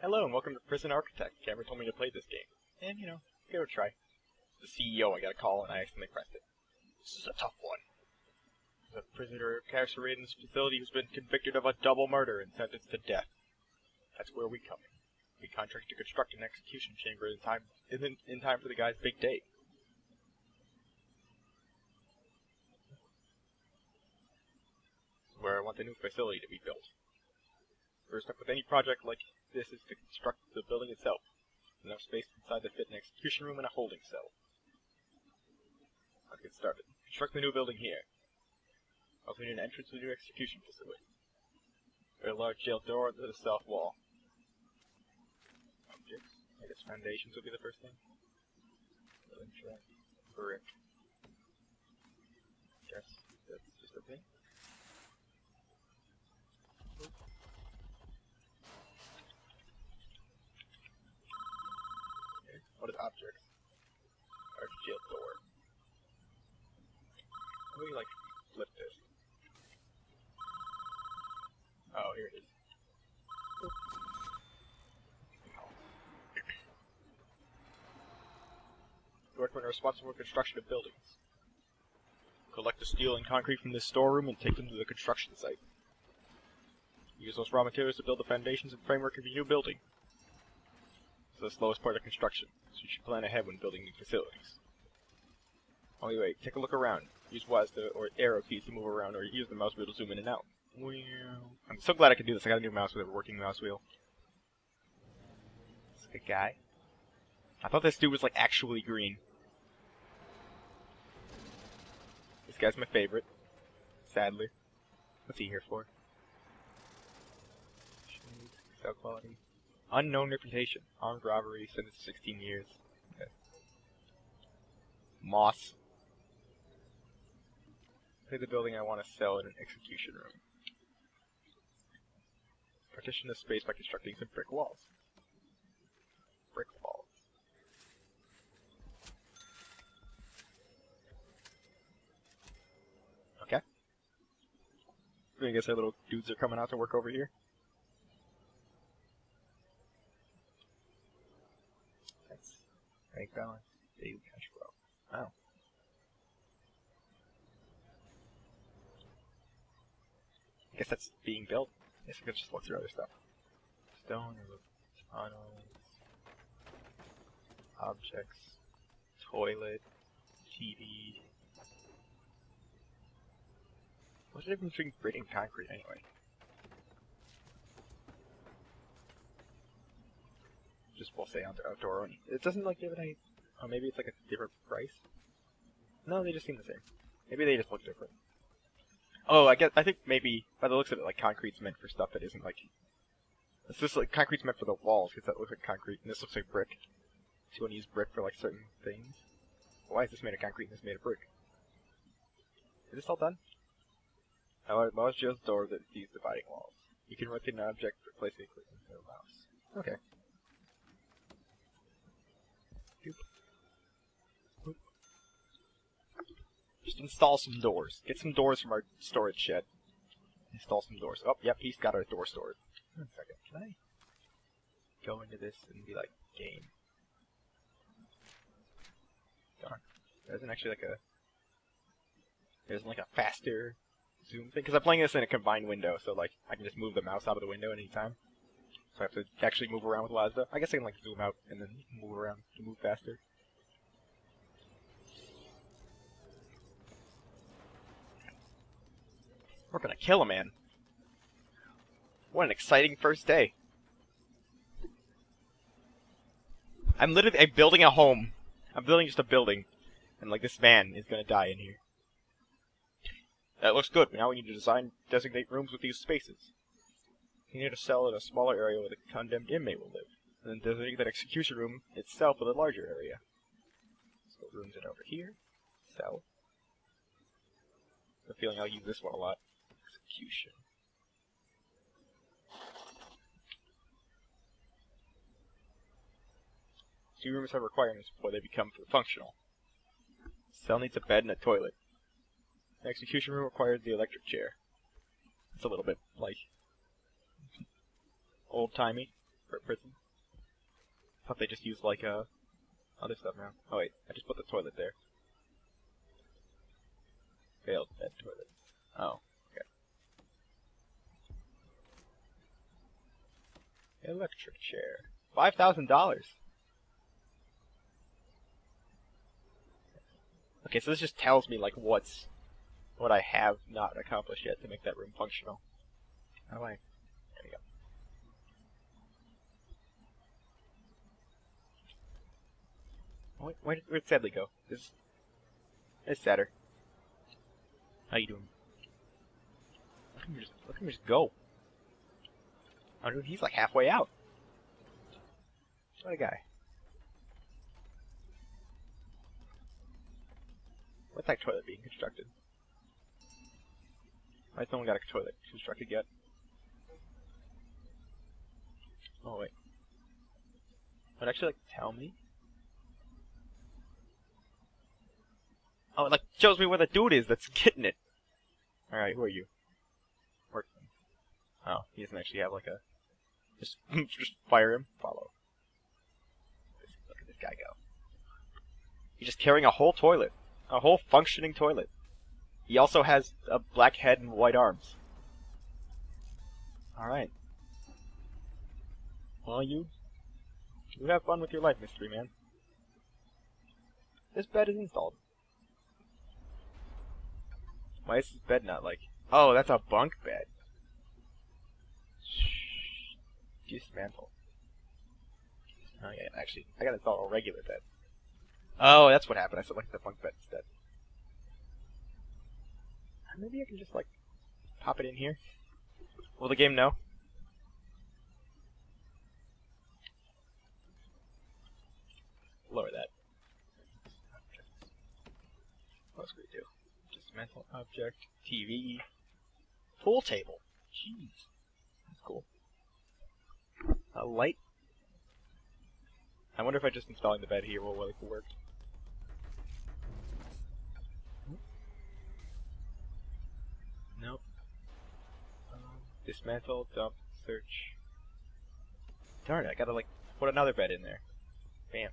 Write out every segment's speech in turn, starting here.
Hello and welcome to Prison Architect. Cameron told me to play this game. And, give it a try. The CEO I got a call and I accidentally pressed it. This is a tough one. There's a prisoner incarcerated in this facility who's been convicted of a double murder and sentenced to death. That's where we come in. We contract to construct an execution chamber in time for the guy's big day. Where I want the new facility to be built. First up with any project like this is to construct the building itself. Enough space inside to fit an execution room and a holding cell. Let's get started. Construct the new building here. Also need an entrance to the new execution facility. There's a large jail door to the south wall. Objects. I guess foundations would be the first thing. Building track. Brick. Guess that's just a thing. What is objects? Large jail door. How do we, flip this? Oh, here it is. The workmen are responsible for construction of buildings. Collect the steel and concrete from this storeroom and take them to the construction site. Use those raw materials to build the foundations and framework of your new building. This is the slowest part of construction, so you should plan ahead when building new facilities. Oh wait, take a look around. Use WASD or arrow keys to move around, or use the mouse wheel to zoom in and out. I'm so glad I can do this. I got a new mouse with a working mouse wheel. This good guy. I thought this dude was actually green. This guy's my favorite. Sadly. What's he here for? Cell quality. Unknown reputation. Armed robbery. Sentenced to 16 years. Okay. Moss. Play the building I want to sell in an execution room. Partition the space by constructing some brick walls. Brick walls. Okay. I guess our little dudes are coming out to work over here. Bank balance, daily cash flow. Wow. I guess that's being built. I guess I could just look through other stuff. Stone, tunnels, objects, toilet, TV. What's the difference between brick and concrete anyway? Just we'll say outdoor only. It doesn't give it any. Oh, maybe it's a different price. No, they just seem the same. Maybe they just look different. Oh, I think maybe by the looks of it, concrete's meant for stuff that isn't it's just concrete's meant for the walls because that looks like concrete, and this looks like brick. So you want to use brick for certain things. Why is this made of concrete and this made of brick? Is this all done? I large jail door that these dividing walls. You can rotate an object, replace it with a mouse. Okay. Just install some doors. Get some doors from our storage shed. Install some doors. Oh, yep, he's got our door stored. One second. Can I go into this and be game? Darn. There isn't actually there isn't a faster zoom thing. Because I'm playing this in a combined window, so I can just move the mouse out of the window at any time. So I have to actually move around with WASD. I guess I can zoom out and then move around to move faster. We're gonna kill a man. What an exciting first day. I'm building a home. I'm building just a building. And this man is gonna die in here. That looks good. Now we need to designate rooms with these spaces. You need to sell in a smaller area where the condemned inmate will live. And then designate that execution room itself with a larger area. So rooms in over here. Sell. I have a feeling I'll use this one a lot. Execution. Two rooms have requirements before they become functional. Cell needs a bed and a toilet. The execution room requires the electric chair. It's a little bit old-timey for a prison. thought they just used like other stuff now. Oh wait, I just put the toilet there. Failed bed toilet. Oh, okay. Electric chair. $5,000. Okay, so this just tells me like what I have not accomplished yet to make that room functional. How do I? There we go. Oh, where'd Sadly go? It's sadder. How you doing? Look at him just go. Oh, dude, he's like halfway out. What a guy. What's that toilet being constructed? Why has no one got a toilet constructed yet? Oh wait. Would it actually like tell me? Oh, it like shows me where the dude is that's getting it. Alright, who are you? Workman. Oh, he doesn't actually have like a... Just fire him. Follow. Look at this guy go. He's just carrying a whole toilet. A whole functioning toilet. He also has a black head and white arms. Alright. Well, you have fun with your life, mystery man. This bed is installed. Why is this bed not like... Oh, that's a bunk bed. Shh. Dismantle. Oh yeah, actually, I gotta install a regular bed. Oh, that's what happened. I selected the bunk bed instead. Maybe I can just, like, pop it in here. Will the game know? Lower that. What else can we do? Dismantle object, TV, pool table. Jeez. That's cool. A light. I wonder if I just installing the bed here will like work. Nope. Dismantle, dump, search. Darn it, I gotta like put another bed in there. Bam.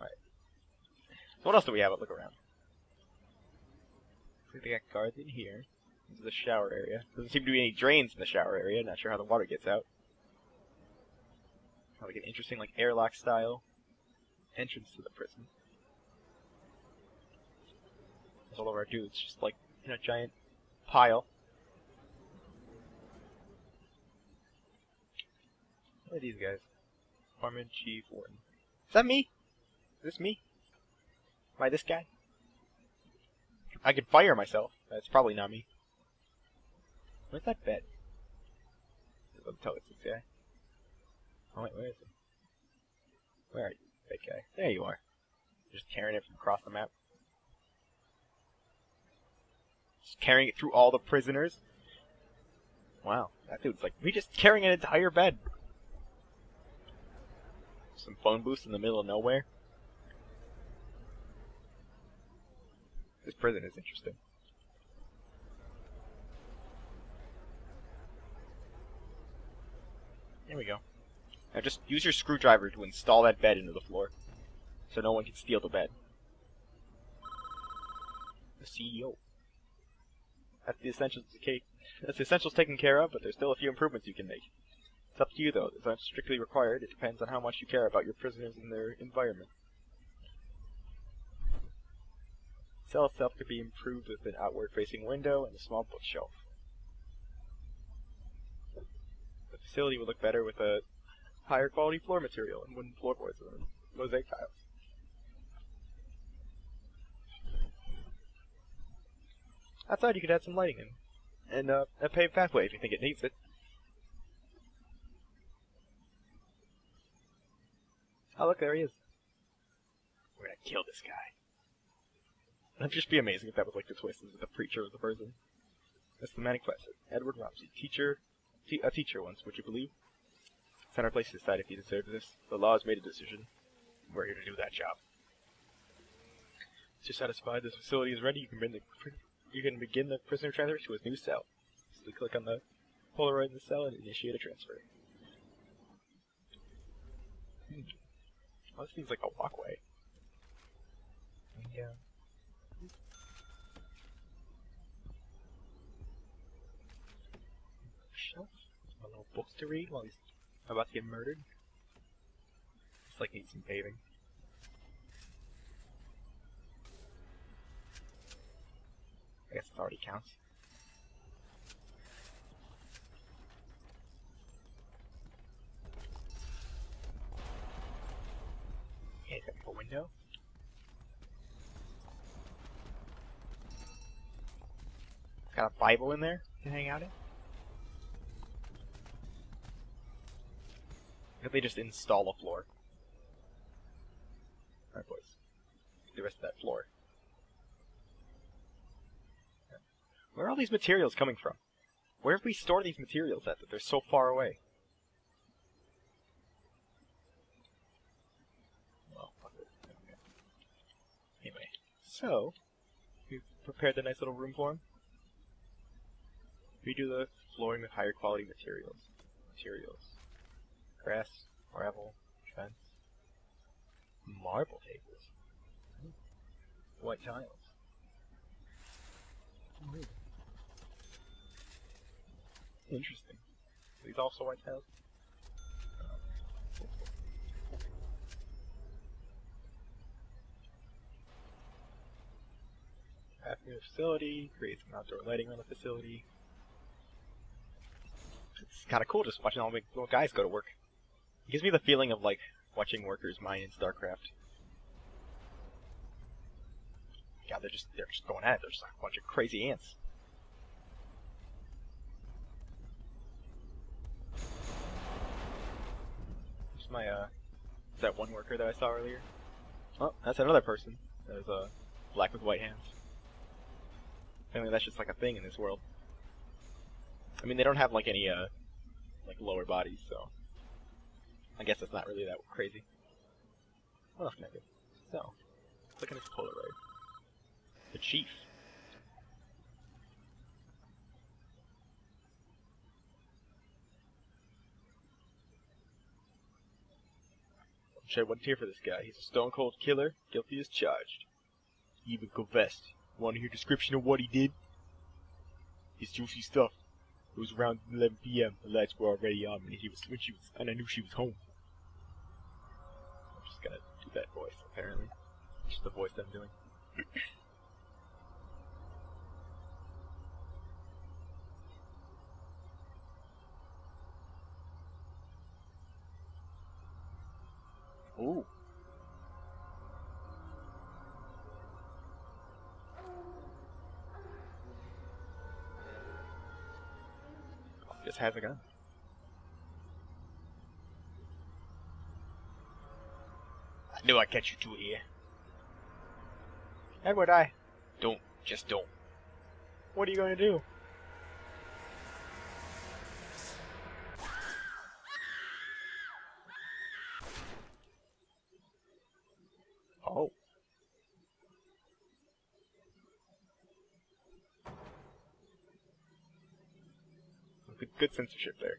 Alright. So what else do we have? Look around. Looks like they got guards in here. This is the shower area. Doesn't seem to be any drains in the shower area. Not sure how the water gets out. Got like an interesting like airlock style entrance to the prison. There's all of our dudes just like in a giant pile. What are these guys? Foreman, Chief, Warden. Is that me? Is this me? Am I this guy? I could fire myself. That's probably not me. Where's that bed? I'll tell it's this guy. Oh wait, where is he? Where are you, bed guy? There you are. Just carrying it from across the map. Just carrying it through all the prisoners. Wow, that dude's like, we just carrying an entire bed. Some phone booths in the middle of nowhere. This prison is interesting. There we go. Now just use your screwdriver to install that bed into the floor, so no one can steal the bed. The CEO. That's the essentials taken care of, but there's still a few improvements you can make. It's up to you though. It's not strictly required. It depends on how much you care about your prisoners and their environment. The cell itself could be improved with an outward-facing window and a small bookshelf. The facility would look better with a higher quality floor material and wooden floorboards and mosaic tiles. Outside you could add some lighting in, and a paved pathway if you think it needs it. Oh look, there he is. We're gonna kill this guy. That'd just be amazing if that was like the twist, is that the preacher was the person. That's the manic professor, Edward Romsey, a teacher once, would you believe? It's not our place to decide if he deserves this. The law has made a decision. We're here to do that job. Once you're satisfied this facility is ready, you can begin the prisoner transfer to his new cell. Simply click on the Polaroid in the cell and initiate a transfer. Well, this seems like a walkway. Yeah. Shelf. A little books to read while he's about to get murdered. It's like needs some paving. I guess it already counts. Yeah, he's got a window. It's got a Bible in there to hang out in. If they just install a floor. Alright, boys. The rest of that floor. Where are all these materials coming from? Where have we stored these materials at that they're so far away? Well, fuck it. Okay. Anyway, so we've prepared the nice little room for him. Redo the flooring with higher quality materials. Grass, gravel, fence, marble tables, white tiles. Interesting. Are these also white tiles? Bathroom facility, create some outdoor lighting on the facility. It's kind of cool just watching all the little guys go to work. It gives me the feeling of like watching workers mine in StarCraft. Yeah, they're just going at it. They're just like a bunch of crazy ants. There's my that one worker that I saw earlier. Oh, that's another person. That was black with white hands. Apparently that's just like a thing in this world. I mean, they don't have like any like lower bodies, so I guess that's not really that crazy. What else can I do? So, look at this Polaroid. The chief. Shed one tear for this guy. He's a stone cold killer, guilty as charged. He even confessed. Want to hear a description of what he did? His juicy stuff. It was around 11 p.m. The lights were already on, and I knew she was home. I'm just gonna do that voice, apparently. Just the voice that I'm doing. Ooh. Just has a gun. I knew I'd catch you two here. Edward, just don't. What are you going to do? Oh. Good censorship there.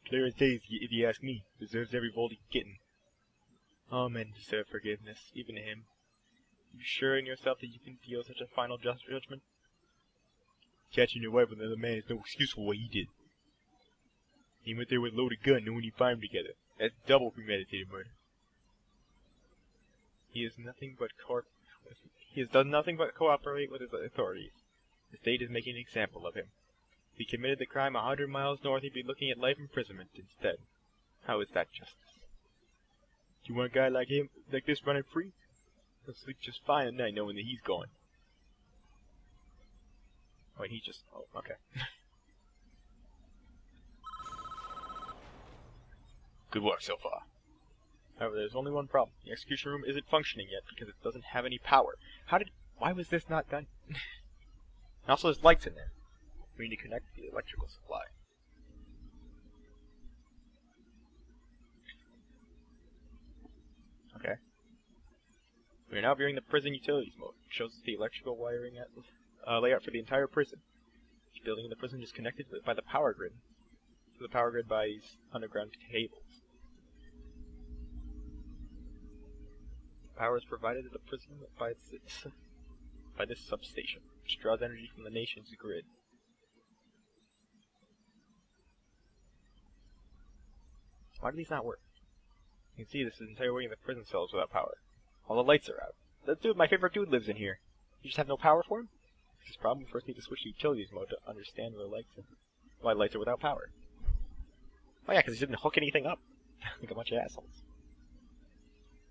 Clear as day, if you ask me. Deserves every volt he's getting. All men deserve forgiveness, even him. You sure in yourself that you can deal such a final judgment? Catching your wife with another man is no excuse for what he did. He went there with a loaded gun knowing you find them together. That's double premeditated murder. He has done nothing but cooperate with his authorities. The state is making an example of him. If he committed the crime 100 miles north, he'd be looking at life imprisonment instead. How is that justice? Do you want a guy like this running free? He'll sleep just fine at night knowing that he's gone. Oh, and oh, okay. Good work so far. However, there's only one problem. The execution room isn't functioning yet because it doesn't have any power. Why was this not done? And also there's lights in there. We need to connect the electrical supply. We are now viewing the prison utilities mode. It shows the electrical wiring layout for the entire prison. Each building in the prison is connected by the power grid. To the power grid by these underground cables. Power is provided to the prison by this substation, which draws energy from the nation's grid. Why do these not work? You can see this is the entire wing of the prison cells without power. All the lights are out. That dude, my favorite dude, lives in here. You just have no power for him? This problem, we first need to switch to utilities mode to understand why lights are without power. Oh yeah, because he didn't hook anything up. Like a bunch of assholes.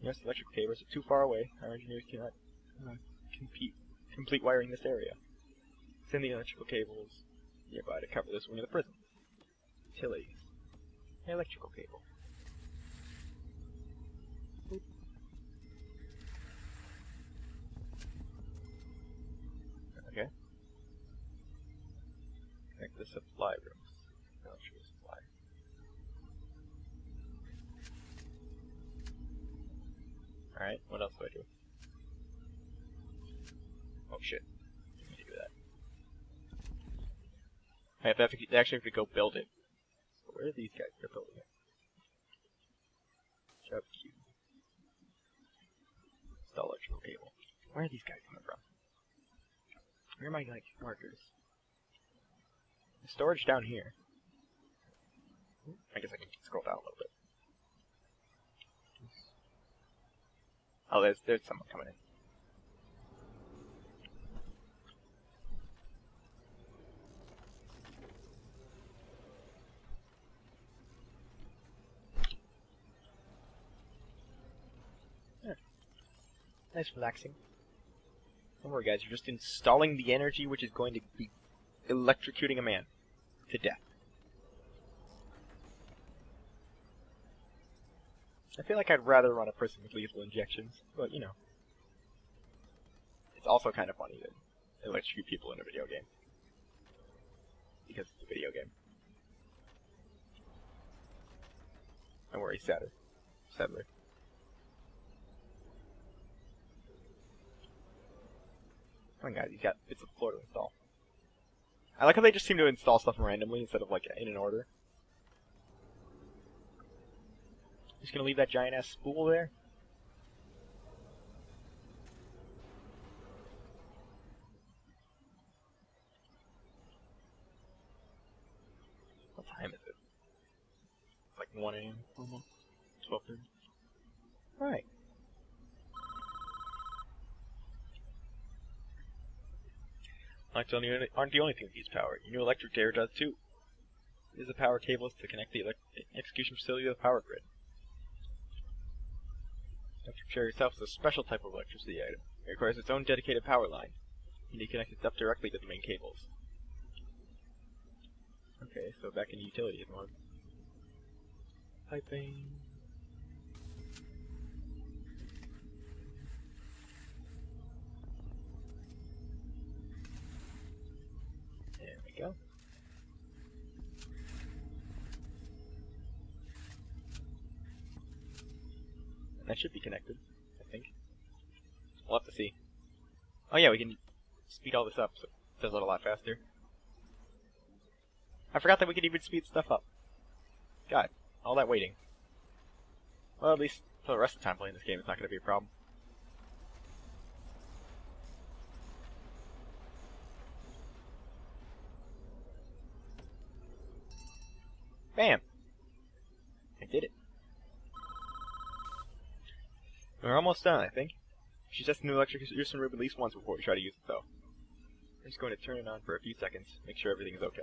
Yes, electrical cables are too far away. Our engineers cannot complete wiring this area. Send the electrical cables nearby to cover this wing of the prison. Utilities. Electrical cable. Boop. Okay. Connect the supply rooms. Electrical supply. Alright, what else do I do? Oh shit. Let me do that. I actually have to go build it. So where are these guys? They're building it. Job Q. Install electrical cable. Where are these guys coming from? Where are my markers? The storage down here. I guess I can scroll down a little bit. Oh, there's someone coming in. Yeah. Nice relaxing. Don't worry guys, you're just installing the energy which is going to be electrocuting a man to death. I feel like I'd rather run a prison with lethal injections, but you know. It's also kind of funny to electrocute people in a video game. Because it's a video game. Don't worry, sadder. Sadler. Come on guys, you got bits of floor to install. I like how they just seem to install stuff randomly instead of like in an order. Just gonna leave that giant ass spool there? What time is it? It's like 1 AM almost. 12:30. Alright. Lights aren't the only thing that needs power. Your new electric chair does too. Use the power cables to connect the execution facility to the power grid. The electric chair itself is a special type of electricity item. It requires its own dedicated power line. You need to connect it up directly to the main cables. Okay, so back in utilities mode. Piping. There we go. And that should be connected, I think. We'll have to see. Oh yeah, we can speed all this up so it does it a lot faster. I forgot that we could even speed stuff up. God, all that waiting. Well, at least for the rest of the time playing this game, it's not going to be a problem. Bam! I did it. We're almost done, I think. We should test the new electrocution room at least once before we try to use it, though. I'm just going to turn it on for a few seconds, make sure everything is okay.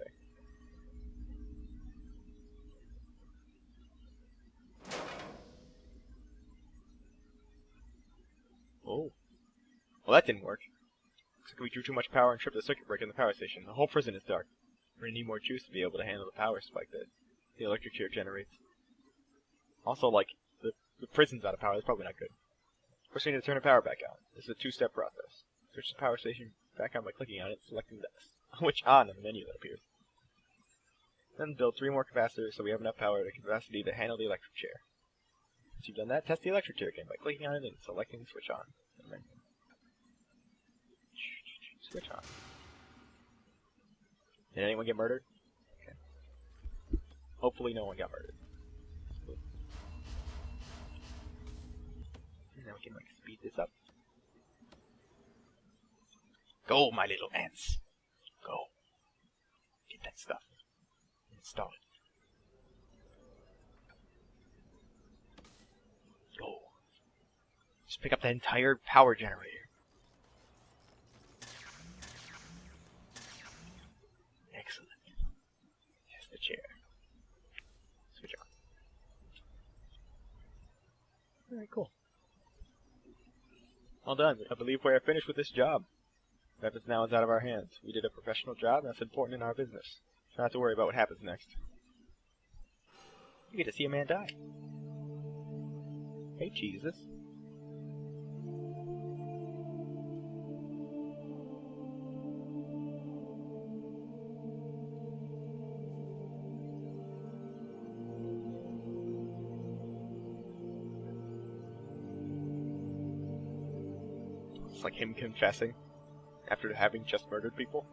Oh. Well, that didn't work. Looks like we drew too much power and tripped the circuit breaker in the power station. The whole prison is dark. We're gonna need more juice to be able to handle the power spike that the electric chair generates. Also, like, the prison's out of power. That's probably not good. First, we need to turn the power back on. This is a two-step process. Switch the power station back on by clicking on it, selecting the switch on in the menu that appears. Then build 3 more capacitors so we have enough power to capacity to handle the electric chair. Once you've done that, test the electric chair again by clicking on it and selecting the switch on. And Switch on. Did anyone get murdered? Okay. Hopefully no one got murdered. And now we can like speed this up. Go, my little ants. Go. Get that stuff. Install it. Go. Just pick up the entire power generator. Excellent. Here's the chair. Switch on. Alright, cool. All done. I believe we are finished with this job. Weapons now is out of our hands. We did a professional job, and that's important in our business. Try not to worry about what happens next. You get to see a man die. Hey, Jesus. It's like him confessing after having just murdered people.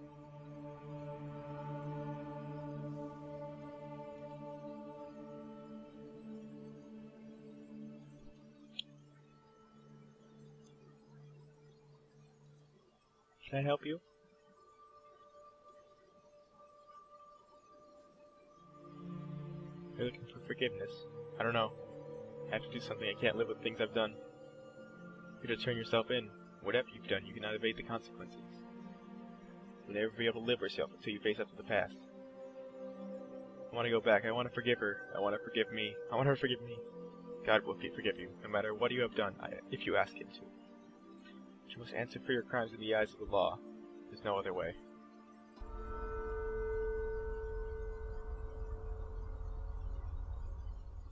Can I help you? You're looking for forgiveness. I don't know. I have to do something. I can't live with things I've done. You're to turn yourself in. Whatever you've done, you cannot evade the consequences. You'll never be able to live yourself until you face up to the past. I want to go back. I want to forgive her. I want to forgive me. I want her to forgive me. God will forgive you, no matter what you have done, if you ask Him to. You must answer for your crimes in the eyes of the law. There's no other way.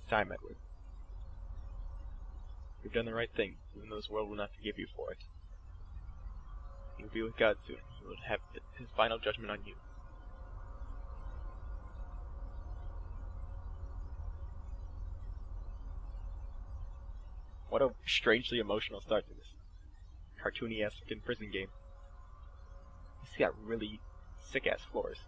It's time, Edward. You've done the right thing, even though this world will not forgive you for it. You will be with God soon. He will have His final judgment on you. What a strangely emotional start to this cartoony-ass fucking prison game. This got really sick-ass floors.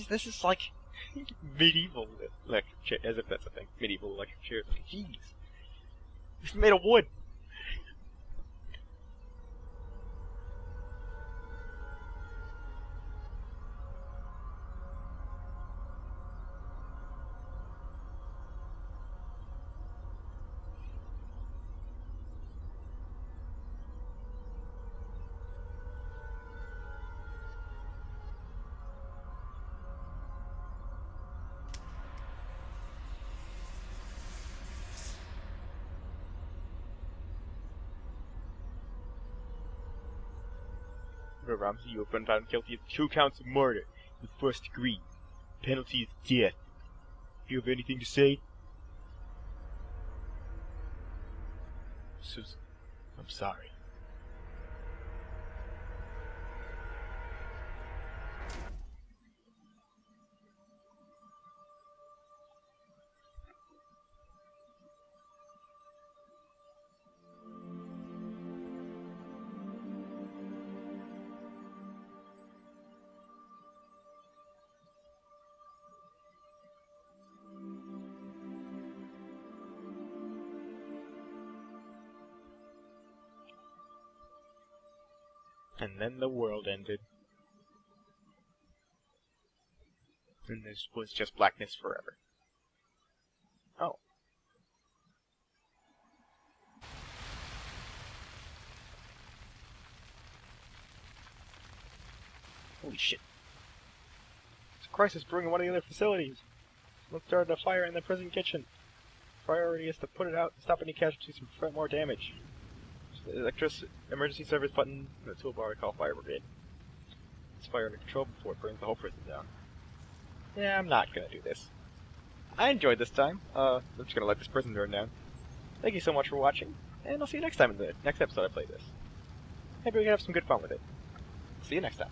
This is like medieval electric chair, as if that's a thing. Medieval electric chair. Jeez. It's made of wood. Ramsey, you have been found guilty of 2 counts of murder in the 1st degree. Penalty is death. Do you have anything to say? Susan, I'm sorry. And then the world ended. And this was just blackness forever. Oh. Holy shit. There's a crisis brewing in one of the other facilities. Someone started a fire in the prison kitchen. Priority is to put it out and stop any casualties and prevent more damage. The emergency service button in the toolbar to call fire brigade. It's fire under control before it burns the whole prison down. Yeah, I'm not gonna do this. I enjoyed this time. I'm just gonna let this prison burn down. Thank you so much for watching, and I'll see you next time in the next episode I play this. Maybe we can have some good fun with it. See you next time.